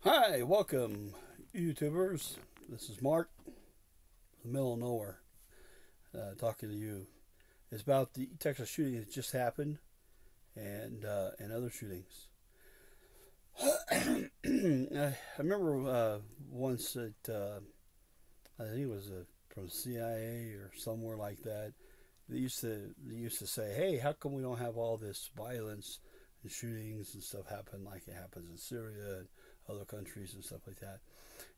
Hi, welcome, YouTubers. This is Mark, the middle of nowhere, talking to you. It's about the Texas shooting that just happened, and other shootings. I remember once that I think it was from CIA or somewhere like that. They used to say, "Hey, how come we don't have all this violence and shootings and stuff happen like it happens in Syria and other countries and stuff like that?"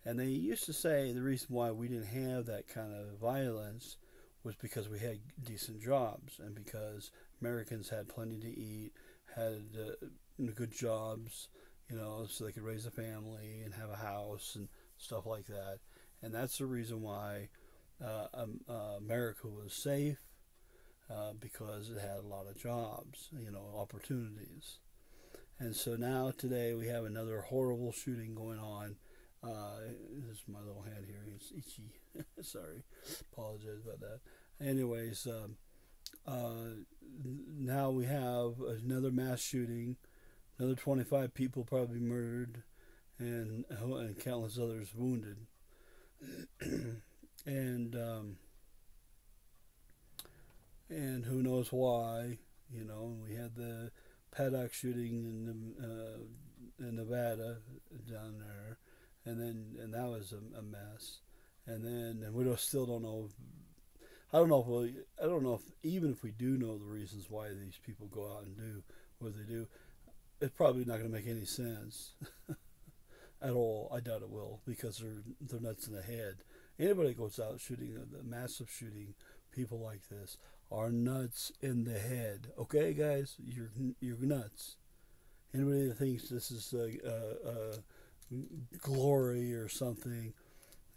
And they used to say the reason why we didn't have that kind of violence was because we had decent jobs and because Americans had plenty to eat, had good jobs, so they could raise a family and have a house and stuff like that. And that's the reason why America was safe, because it had a lot of jobs, opportunities. And so now today we have another horrible shooting going on. This is my little hand here. It's itchy. Sorry. Apologize about that. Anyways, now we have another mass shooting, another 25 people probably murdered, and countless others wounded. and and who knows why? We had the Paddock shooting in Nevada down there, and that was a mess. And we still don't know. I don't know if even if we do know the reasons why these people go out and do what they do, it's probably not going to make any sense at all. I doubt it will because they're nuts in the head. Anybody goes out shooting a massive shooting, people like this are nuts in the head. Okay, guys, you're nuts. Anybody that thinks this is glory or something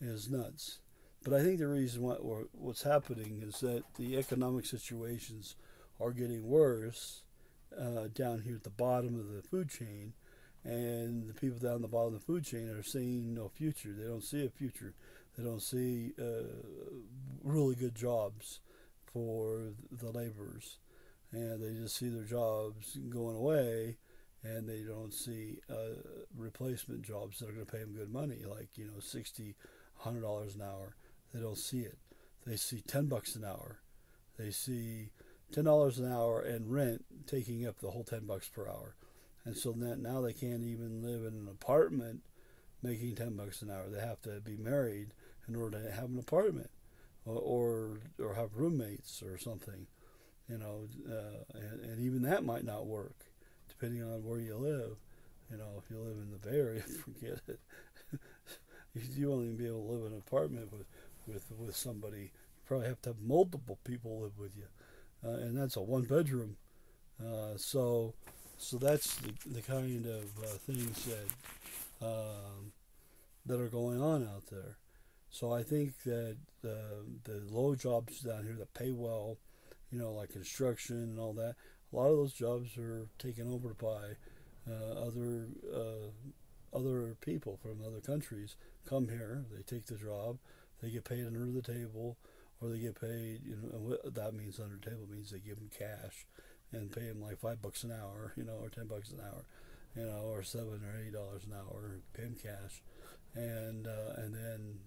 is nuts. But I think the reason what's happening is that the economic situations are getting worse down here at the bottom of the food chain, and the people down the bottom of the food chain are seeing no future. They don't see a future. They don't see really good jobs for the laborers, and they just see their jobs going away, and they don't see replacement jobs that are going to pay them good money, like 60, $100 an hour. They don't see it. They see $10 an hour. They see $10 an hour and rent taking up the whole $10 per hour, and so now they can't even live in an apartment making $10 an hour. They have to be married in order to have an apartment, or have roommates or something, and even that might not work, depending on where you live. If you live in the Bay Area, forget it. You won't even be able to live in an apartment with somebody. You probably have to have multiple people live with you, and that's a one bedroom. So that's the kind of things that are going on out there. So I think that the low jobs down here that pay well, like construction and all that, a lot of those jobs are taken over by other people from other countries. Come here, they take the job, they get paid under the table, or they get paid. What that means under the table means they give them cash and pay them like $5 an hour, or $10 an hour, or $7 or $8 an hour, pay them cash, and then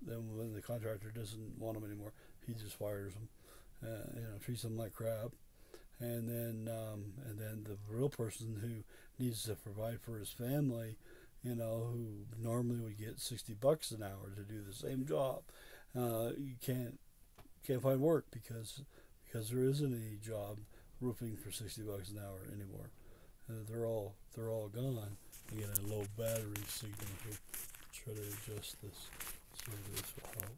when the contractor doesn't want them anymore, he just fires them, treats them like crap, and then the real person who needs to provide for his family, who normally would get $60 an hour to do the same job, you can't find work because there isn't any job roofing for $60 an hour anymore. They're all gone. I get a low battery signal here. Try to adjust this so this will help.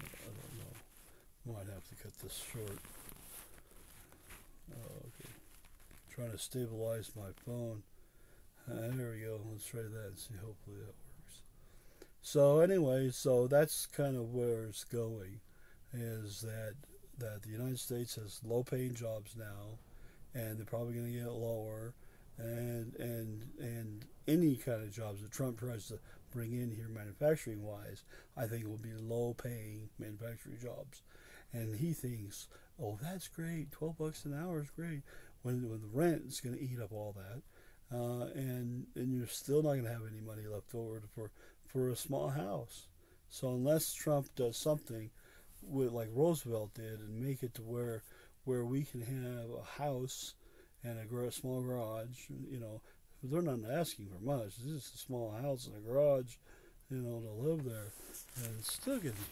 I don't know. Might have to cut this short. Okay. Trying to stabilize my phone. There we go. Let's try that and see. Hopefully that works. So anyway, so that's kind of where it's going. Is that the United States has low-paying jobs now, and they're probably going to get lower, and any kind of jobs that Trump tries to bring in here manufacturing wise, I think will be low-paying manufacturing jobs, and he thinks, oh, that's great, $12 an hour is great, when the rent is going to eat up all that, and you're still not going to have any money left over for a small house. So unless Trump does something with like Roosevelt did and make it to where we can have a house and a small garage, they're not asking for much. It's just a small house and a garage, to live there, and it's still getting.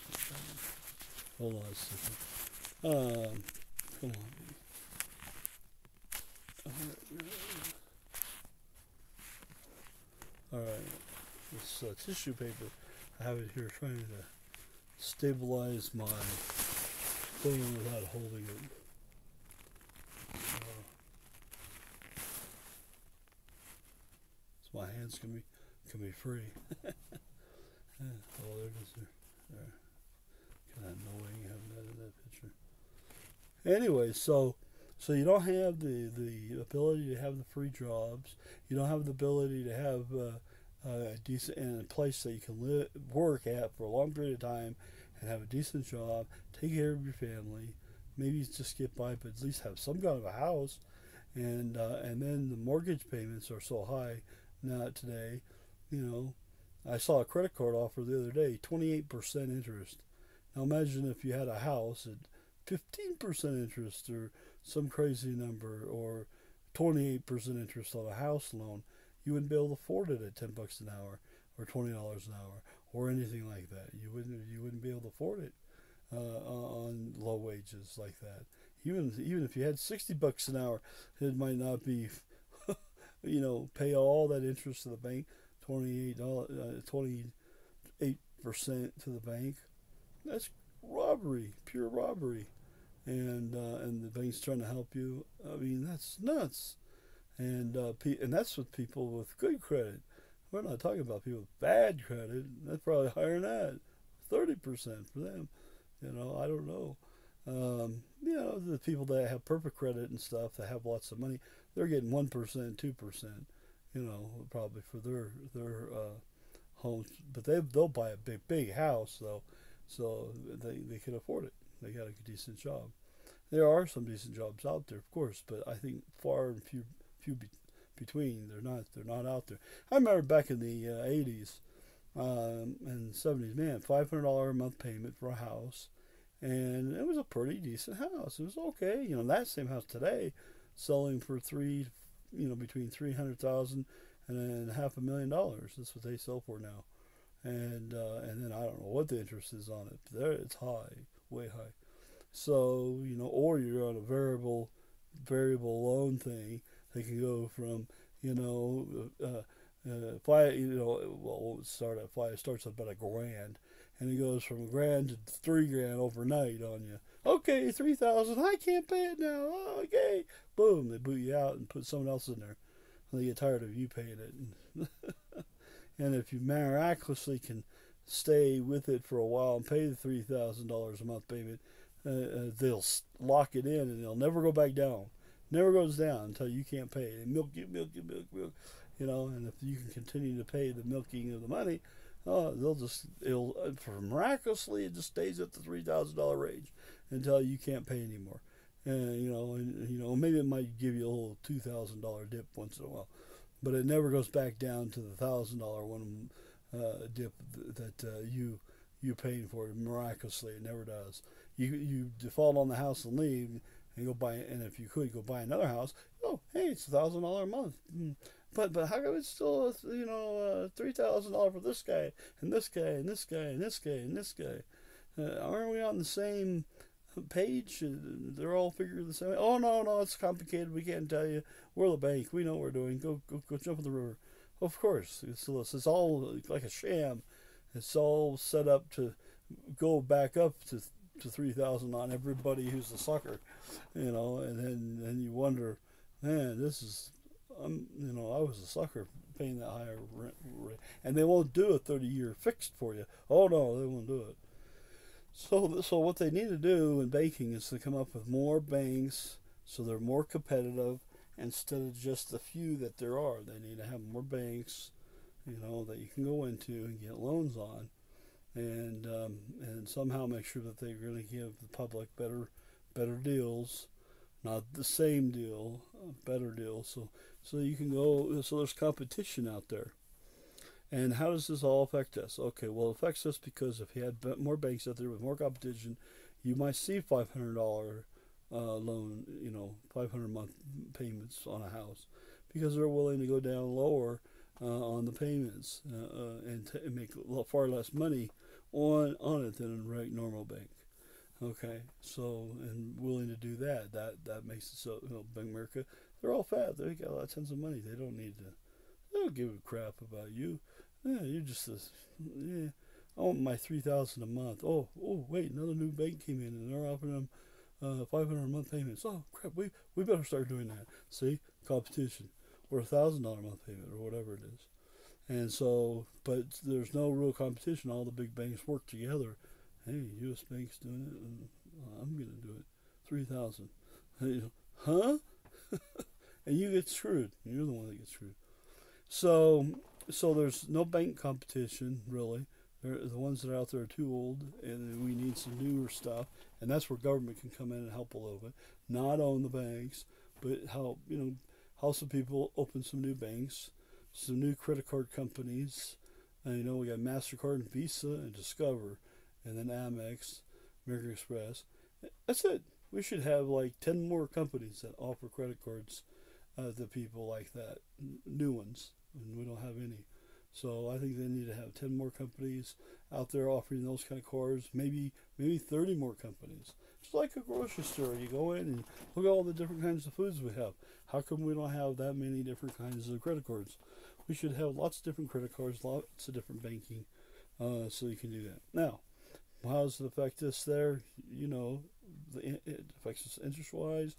Hold on a second. Come on. All right. This tissue paper, I have it here trying to stabilize my phone without holding it. So my hands can be free. Oh, there it is. There. Kind of annoying having that in that picture. Anyway, so you don't have the ability to have the free jobs. You don't have the ability to have a decent and a place that you can work at for a long period of time and have a decent job, take care of your family, maybe just get by, but at least have some kind of a house. And then the mortgage payments are so high now today. I saw a credit card offer the other day, 28% interest. Now imagine if you had a house at 15% interest or some crazy number, or 28% interest on a house loan. You wouldn't be able to afford it at $10 an hour or $20 an hour or anything like that. You wouldn't be able to afford it on low wages like that. Even if you had $60 an hour, it might not be, pay all that interest to the bank, $28 28% to the bank. That's robbery, pure robbery. And the bank's trying to help you. I mean, that's nuts. And that's with people with good credit. We're not talking about people with bad credit. That's probably higher than that, 30% for them. I don't know. The people that have perfect credit and stuff that have lots of money, they're getting 1%, 2%. Probably for their homes, but they'll buy a big house though, so they can afford it. They got a decent job. There are some decent jobs out there, of course, but I think far and few between. They're not out there. I remember back in the 80s and 70s, man, $500 a month payment for a house, and it was a pretty decent house. It was okay. That same house today, selling for between $300,000 and $500,000. That's what they sell for now. And then I don't know what the interest is on it. There, it's high, way high. So or you're on a variable loan thing. They can go from five. Well, it start at five. It starts at about $1,000, and it goes from $1,000 to $3,000 overnight on you. Okay, 3,000. I can't pay it now. Oh, okay, boom. They boot you out and put someone else in there. And they get tired of you paying it. And if you miraculously can stay with it for a while and pay the $3,000 a month payment, they'll lock it in and they'll never go back down. Never goes down until you can't pay. They milk you. And if you can continue to pay the milking of the money, it'll miraculously it just stays at the $3,000 range until you can't pay anymore. And maybe it might give you a little $2,000 dip once in a while, but it never goes back down to the $1,000 one dip that you paying for it miraculously. It never does. You default on the house and leave and go buy, and if you could go buy another house, oh hey, it's $1,000 a month. But how come it's still $3,000 for this guy and this guy and this guy and this guy and this guy? Aren't we on the same page? They're all figured the same way. Oh no, it's complicated. We can't tell you. We're the bank. We know what we're doing. Go jump in the river. Of course, it's all like a sham. It's all set up to go back up to 3,000 on everybody who's a sucker, and then you wonder, man, this is, I was a sucker paying that higher rent, and they won't do a 30-year fixed for you. Oh no, they won't do it. So what they need to do in banking is to come up with more banks so they're more competitive instead of just the few that there are. They need to have more banks, that you can go into and get loans on, and somehow make sure that they really give the public better deals, not the same deal, better deals, So you can go. So there's competition out there. And how does this all affect us? Okay, well, it affects us because if you had more banks out there with more competition, you might see $500 loan, 500 month payments on a house because they're willing to go down lower on the payments and make far less money on it than a normal bank. Okay, so and willing to do that. That makes it so. Bank of America, they're all fat. They got a lot of tons of money. They don't need to. They don't give a crap about you. Yeah, you're just this. Yeah, I want my 3,000 a month. Oh, wait, another new bank came in and they're offering them 500 a month payments. Oh crap, we better start doing that. See, competition, or $1,000 a month payment, or whatever it is. And so, but there's no real competition. All the big banks work together. Hey, U.S. Bank's doing it, and I'm gonna do it. 3,000. Hey, huh? And you get screwed. You're the one that gets screwed. So, so there's no bank competition really. The ones that are out there are too old, and we need some newer stuff. And that's where government can come in and help a little bit. Not own the banks, but help help some people open some new banks, some new credit card companies. And we got Mastercard and Visa and Discover, and then Amex, American Express. That's it. We should have like 10 more companies that offer credit cards to people like that, new ones, and we don't have any. So I think they need to have 10 more companies out there offering those kind of cards, maybe 30 more companies. It's like a grocery store. You go in and look at all the different kinds of foods we have. How come we don't have that many different kinds of credit cards? We should have lots of different credit cards, lots of different banking, so you can do that. Now, how does it affect us there? It affects us interest-wise,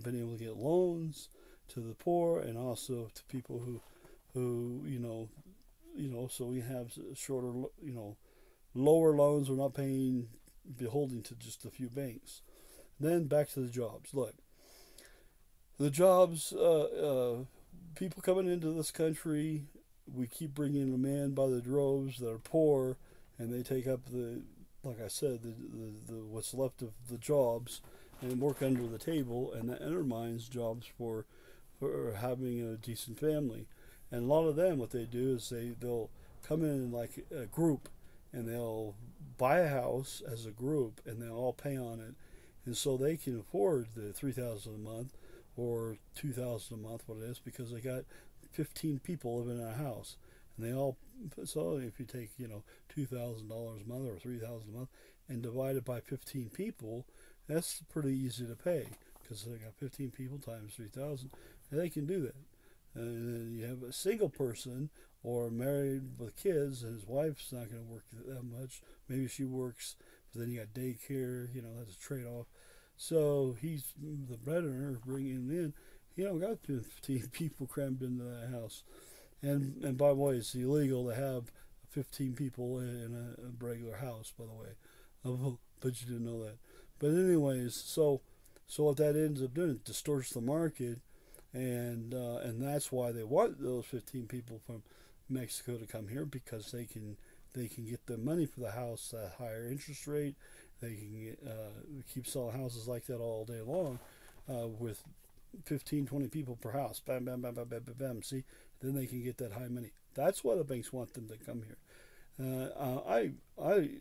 being able to get loans to the poor and also to people who so we have shorter, lower loans. We're not paying, beholden to just a few banks. Then back to the jobs. Look, the jobs, people coming into this country, we keep bringing them in by the droves that are poor, and they take up like I said, the what's left of the jobs and work under the table, and that undermines jobs for having a decent family. And a lot of them, what they do is they'll come in like a group, and they'll buy a house as a group, and they'll all pay on it, and so they can afford the 3,000 a month or 2,000 a month, what it is, because they got 15 people living in a house, and they all. So if you take $2,000 a month or 3,000 a month and divide it by 15 people, that's pretty easy to pay because they got 15 people times 3,000, and they can do that. And then you have a single person or married with kids, and his wife's not going to work that much. Maybe she works, but then you got daycare. That's a trade-off. So he's the breadwinner bringing in. Got 15 people crammed into that house. And by the way, it's illegal to have 15 people in a regular house, by the way. But you didn't know that. But anyways, so what that ends up doing, it distorts the market, and that's why they want those 15 people from Mexico to come here, because they can get the money for the house at a higher interest rate. They can keep selling houses like that all day long with 15, 20 people per house. Bam, bam, bam, bam, bam, bam, bam. See, then they can get that high money. That's why the banks want them to come here. I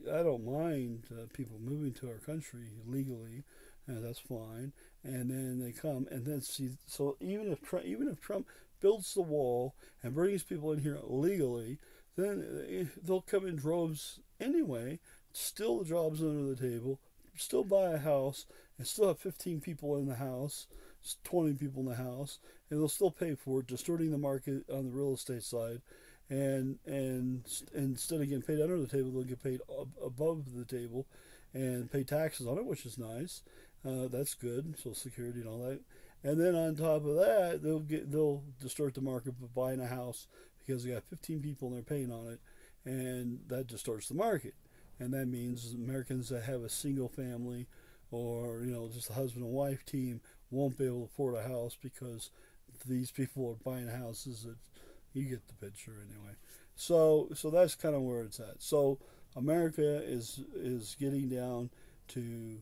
don't mind people moving to our country legally. That's fine. And then they come, and then see. So even if Trump builds the wall and brings people in here legally, then they'll come in droves anyway. Steal the jobs under the table, still buy a house, and still have 15 people in the house, 20 people in the house, and they'll still pay for it, distorting the market on the real estate side. And instead of getting paid under the table, they'll get paid above the table, and pay taxes on it, which is nice. That's good, Social Security and all that. And then on top of that, they'll distort the market by buying a house because they got 15 people and they're paying on it, and that distorts the market. And that means Americans that have a single family or just a husband and wife team won't be able to afford a house because these people are buying houses. That you get the picture anyway. So that's kind of where it's at. So America is getting down to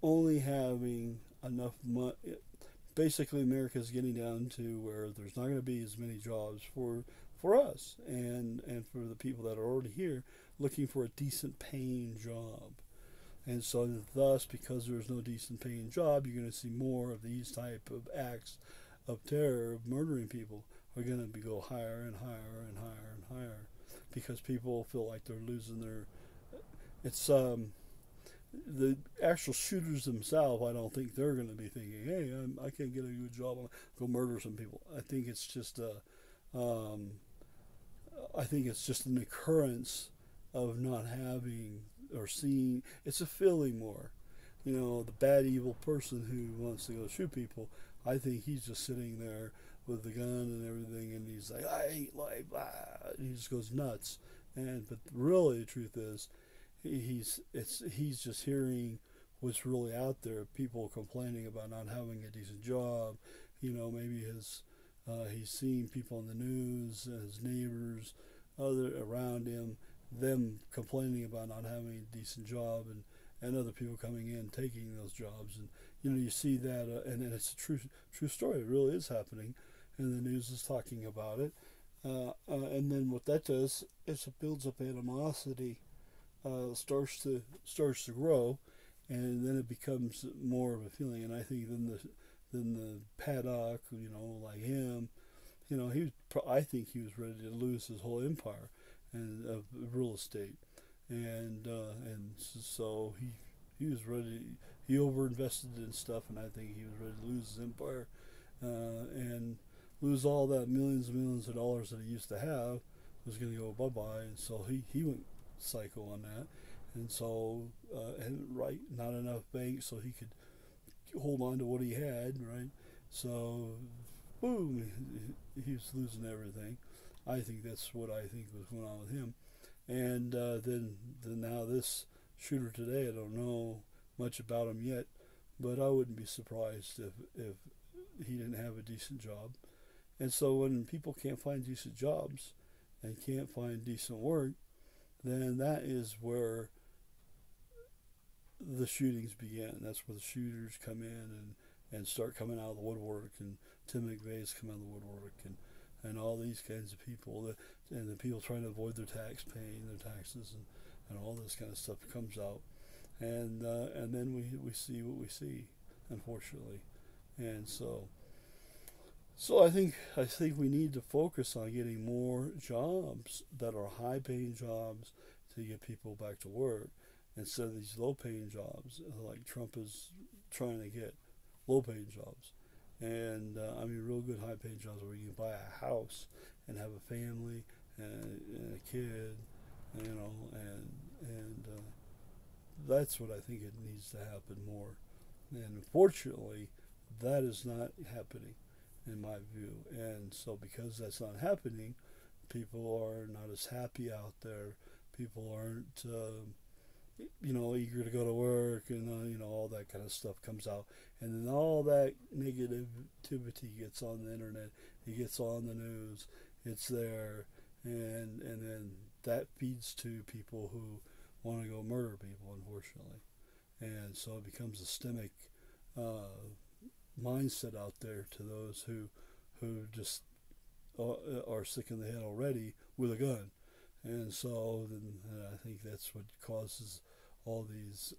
only having enough money. basically America's getting down to where there's not going to be as many jobs for us and for the people that are already here looking for a decent paying job. And so thus, because there's no decent paying job, you're going to see more of these type of acts of terror, of murdering people, are going to go higher and higher and higher and higher, because people feel like they're losing their. It's the actual shooters themselves. I don't think they're going to be thinking, "Hey, I can't get a good job. I'll go murder some people." I think it's just I think it's just an occurrence of not having or seeing. It's a feeling more. The bad evil person who wants to go shoot people. I think he's just sitting there with the gun and everything, and he's like, "I hate life," and he just goes nuts. But really, the truth is, he's just hearing what's really out there. People complaining about not having a decent job. Maybe he's seeing people on the news, his neighbors, other around him, them complaining about not having a decent job, and other people coming in taking those jobs. And you see that, and it's a true story. It really is happening, and the news is talking about it. And then what that does is it builds up animosity, starts to grow, and then it becomes more of a feeling. And I think then the Paddock, like him, I think he was ready to lose his whole empire and of real estate, and so he was ready. He overinvested in stuff, and I think he was ready to lose his empire, and lose all that millions and millions of dollars that he used to have was going to go bye bye, and so he went psycho on that, and so not enough banks so he could hold on to what he had, right? So boom, he was losing everything. I think that's what I think was going on with him, and then now this shooter today, I don't know much about him yet, but I wouldn't be surprised if he didn't have a decent job. And so when people can't find decent jobs and can't find decent work, then that is where the shootings begin. That's where the shooters come in and start coming out of the woodwork, and Tim McVeigh's come out of the woodwork, and all these kinds of people, and the people trying to avoid their paying their taxes, and all this kind of stuff comes out. And then we see what we see, unfortunately. And so I think we need to focus on getting more jobs that are high paying jobs to get people back to work, instead of these low paying jobs like Trump is trying to get low paying jobs. And I mean real good high paying jobs where you can buy a house and have a family and a kid, and that's what I think it needs to happen more. And unfortunately, that is not happening in my view. And so because that's not happening, people are not as happy out there. People aren't, eager to go to work, and all that kind of stuff comes out. And then all that negativity gets on the internet. It gets on the news. It's there, and then that feeds to people who want to go murder people, unfortunately. And so it becomes a systemic mindset out there to those who just are sick in the head already with a gun. And so then I think that's what causes all these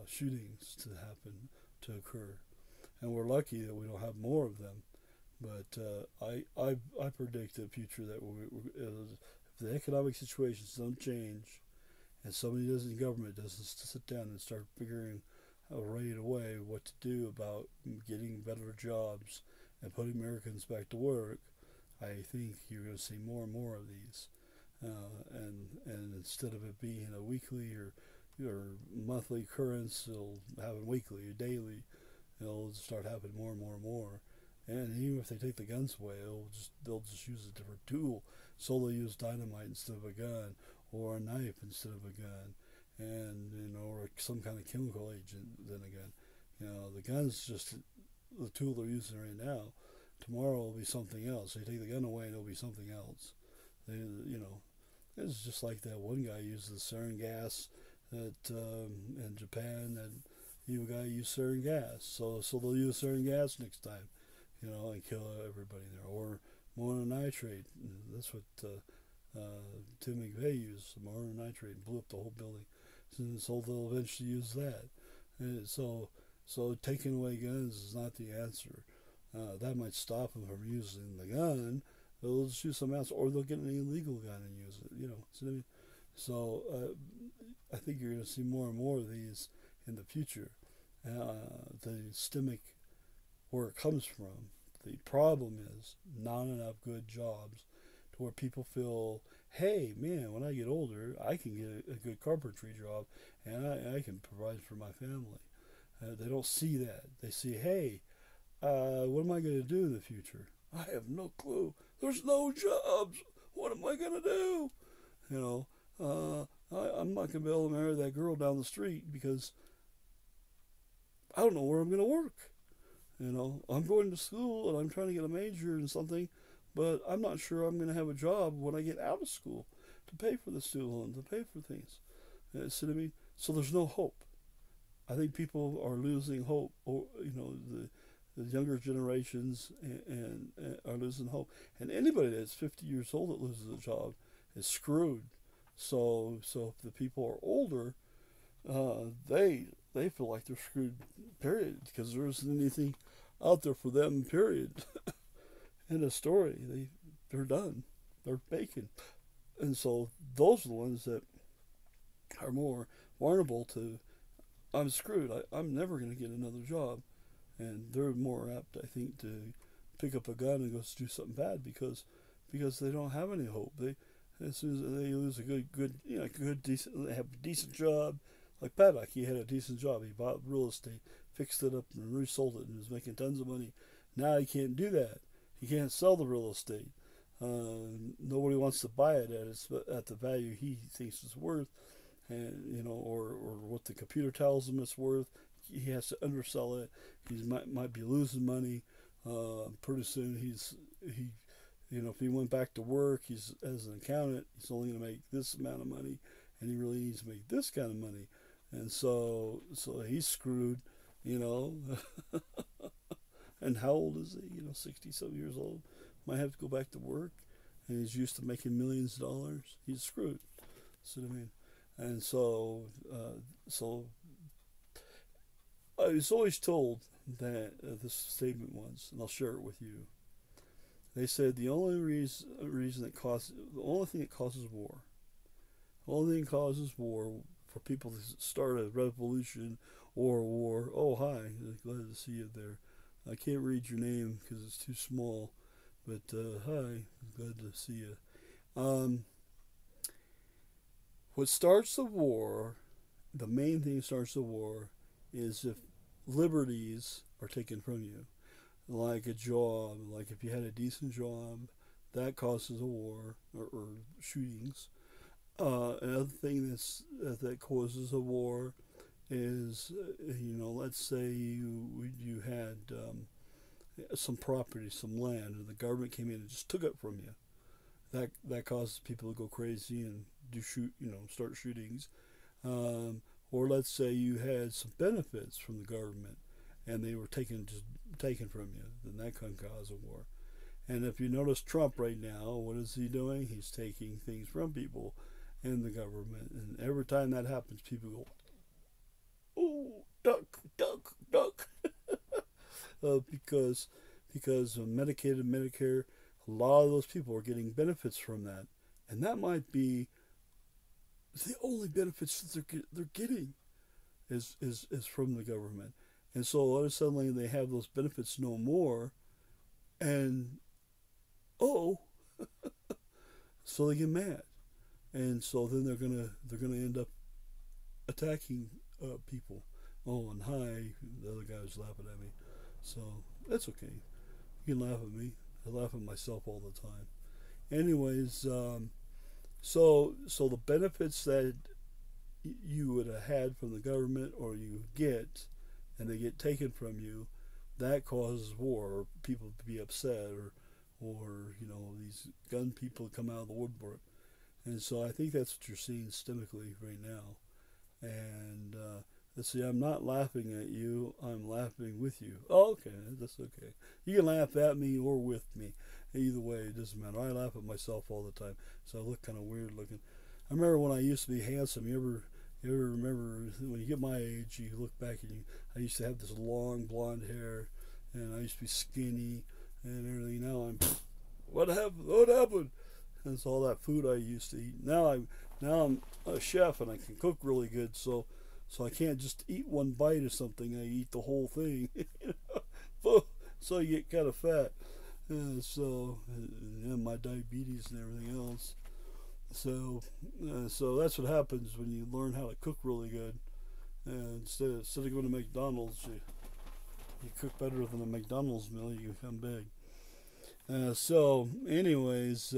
shootings to happen, to occur. And we're lucky that we don't have more of them. But I predict a future that if the economic situations don't change, and somebody in government doesn't sit down and start figuring right away what to do about getting better jobs and putting Americans back to work, I think you're going to see more and more of these. And instead of it being a weekly or monthly occurrence, it'll happen weekly or daily. It'll start happening more and more and more. And even if they take the guns away, they'll just use a different tool. So they'll use dynamite instead of a gun, or a knife instead of a gun, and or some kind of chemical agent. Then again, the gun's just the tool they're using right now. Tomorrow will be something else. They take the gun away, and it'll be something else. It's just like that one guy used the sarin gas that in Japan, that evil guy used sarin gas. So they'll use sarin gas next time. and kill everybody there. Or mononitrate. That's what Tim McVeigh used, mononitrate, and blew up the whole building. So they'll eventually use that. And so taking away guns is not the answer. That might stop them from using the gun. They'll just use something else, or they'll get an illegal gun and use it. So, I mean? So I think you're going to see more and more of these in the future. The systemic, where it comes from. The problem is not enough good jobs to where people feel, hey, man, when I get older, I can get a good carpentry job and I can provide for my family. They don't see that. They see, hey, what am I going to do in the future? I have no clue. There's no jobs. What am I going to do? I'm not going to be able to marry that girl down the street because I don't know where I'm going to work. I'm going to school and I'm trying to get a major in something, but I'm not sure I'm going to have a job when I get out of school to pay for the student loan, to pay for things. See what I mean? So there's no hope. I think people are losing hope. Or, the younger generations and are losing hope. And anybody that's 50 years old that loses a job is screwed. So if the people are older, they feel like they're screwed, period, because there isn't anything out there for them, period. End of story. They're done. They're bacon. And so those are the ones that are more vulnerable to, I'm screwed. I'm never going to get another job. And they're more apt, I think, to pick up a gun and go do something bad because they don't have any hope. As soon as they lose a they have a decent job. Like Paddock, he had a decent job. He bought real estate, fixed it up, and resold it, and was making tons of money. Now he can't do that. He can't sell the real estate. Nobody wants to buy it at the value he thinks it's worth, and or what the computer tells him it's worth. He has to undersell it. He might be losing money. Pretty soon if he went back to work, he's as an accountant, he's only going to make this amount of money, and he really needs to make this kind of money, and so he's screwed, And how old is he? 60-some years old. Might have to go back to work, and he's used to making millions of dollars. He's screwed. See what I mean? And so I was always told that this statement once, and I'll share it with you. They said the only thing that causes war, the only thing that causes war for people to start a revolution or a war. Oh, hi, glad to see you there. I can't read your name because it's too small, but hi, glad to see you. What starts the war, the main thing that starts the war, is if liberties are taken from you, like a job, like if you had a decent job, that causes a war or shootings. Another thing that causes a war is, let's say you had some property, some land, and the government came in and just took it from you. That causes people to go crazy and start shootings. Or let's say you had some benefits from the government and they were taken from you, then that can cause a war. And if you notice Trump right now, what is he doing? He's taking things from people in the government. And every time that happens, people go, oh, duck, duck, duck. Because Medicaid and Medicare, a lot of those people are getting benefits from that. And that might be the only benefits that they're getting is from the government. And so all of a sudden they have those benefits no more, and so they get mad, and so then they're gonna end up attacking people. Oh, and hi, the other guy was laughing at me, so that's okay. You can laugh at me. I laugh at myself all the time. Anyways, so the benefits that you would have had from the government or you get, and they get taken from you, that causes war, or people to be upset, or these gun people come out of the woodwork. And so I think that's what you're seeing systemically right now. And See, I'm not laughing at you. I'm laughing with you. Oh, okay, that's okay. You can laugh at me or with me. Either way, it doesn't matter. I laugh at myself all the time, so I look kind of weird looking. I remember when I used to be handsome. You ever remember when you get my age? You look back and I used to have this long blonde hair, and I used to be skinny and everything. Now I'm, what happened? What happened? And it's all that food I used to eat. Now I'm a chef and I can cook really good. So I can't just eat one bite of something. I eat the whole thing. So you get kind of fat. And my diabetes and everything else. So that's what happens when you learn how to cook really good. Instead of going to McDonald's, you cook better than a McDonald's meal. You become big. Anyways,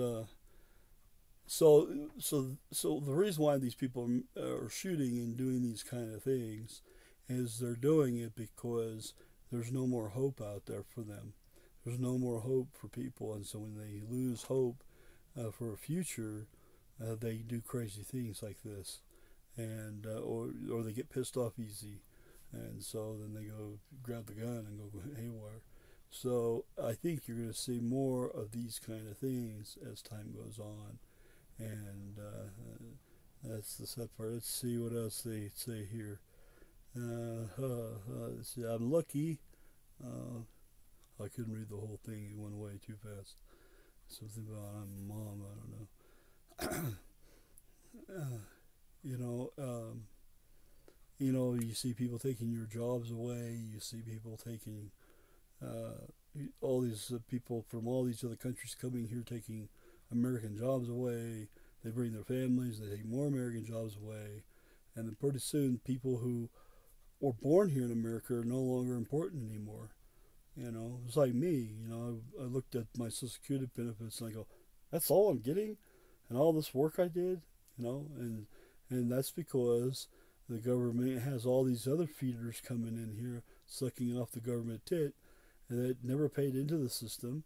so the reason why these people are shooting and doing these kind of things is they're doing it because there's no more hope out there for them. There's no more hope for people, and so when they lose hope for a future, they do crazy things like this, and or they get pissed off easy, and so then they go grab the gun and go haywire. So I think you're going to see more of these kind of things as time goes on, and that's the sad part. Let's see what else they say here. Let's see, I'm lucky. I couldn't read the whole thing; it went away too fast. Something about I'm a mom. I don't know. you know, you see people taking your jobs away. You see people taking all these people from all these other countries coming here taking American jobs away. They bring their families. They take more American jobs away, and then pretty soon, people who were born here in America are no longer important anymore. It's like me. I looked at my Social Security benefits and I go, "That's all I'm getting," and all this work I did. And that's because the government has all these other feeders coming in here, sucking off the government tit, and that never paid into the system.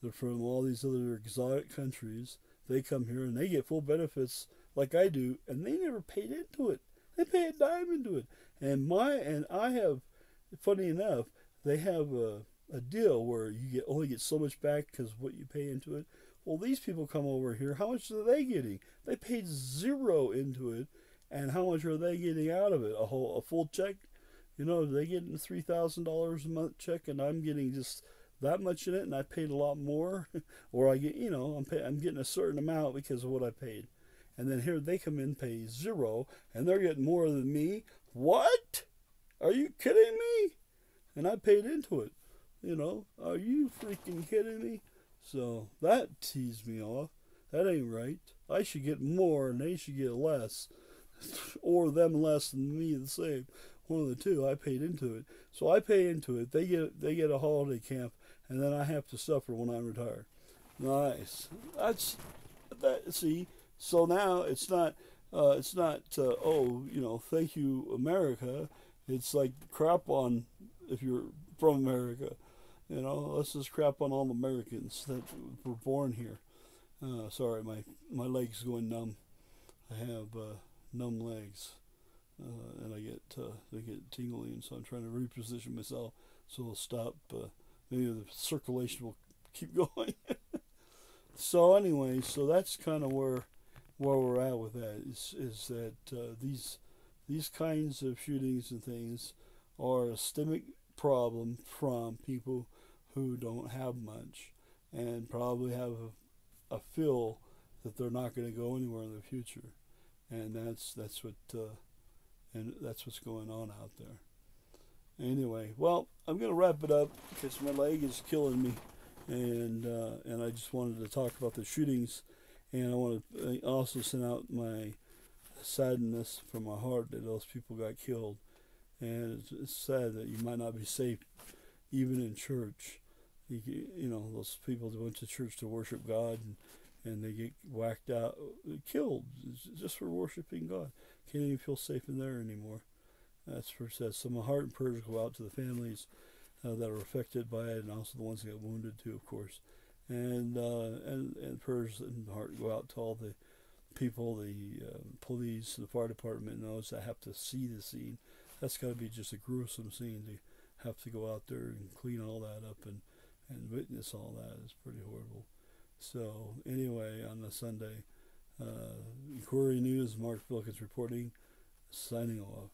They're from all these other exotic countries. They come here and they get full benefits like I do, and they never paid into it. They pay a dime into it. And I have, funny enough, they have a deal where you only get so much back because of what you pay into it. Well, these people come over here. How much are they getting? They paid zero into it, and how much are they getting out of it? A full check? They getting $3,000 a month check, and I'm getting just that much in it, and I paid a lot more, or I get, I'm getting a certain amount because of what I paid, and then here they come in, pay zero, and they're getting more than me. What? Are you kidding me? And I paid into it. Are you freaking kidding me? So that teased me off. That ain't right. I should get more and they should get less. Or them less and me the same. One of the two. I paid into it. So I pay into it. They get a holiday camp, and then I have to suffer when I retire. Nice. That's that. See. So now it's not. Thank you, America. It's like crap on if you're from America. Let's just crap on all Americans that were born here. Sorry, my legs going numb. I have numb legs, and they get tingly, and so I'm trying to reposition myself so it'll stop. Maybe the circulation will keep going. So anyway, so that's kind of where we're at with that. Is that these kinds of shootings and things are a systemic problem from people who don't have much and probably have a feel that they're not going to go anywhere in the future, and that's what's going on out there. Anyway, well, I'm going to wrap it up because my leg is killing me, and I just wanted to talk about the shootings, and I want to also send out my sadness from my heart that those people got killed, and it's sad that you might not be safe even in church. Those people that went to church to worship God, and they get whacked out, killed just for worshiping God. Can't even feel safe in there anymore. That's for sad. So my heart and prayers go out to the families that are affected by it, and also the ones that got wounded too, of course. And prayers and heart go out to all the people, the police, the fire department, and those that have to see the scene that's got to be just a gruesome scene to have to go out there and clean all that up and witness all that. It's pretty horrible. So anyway, on the Sunday, Inquiry News, Mark Wilkins reporting, signing off.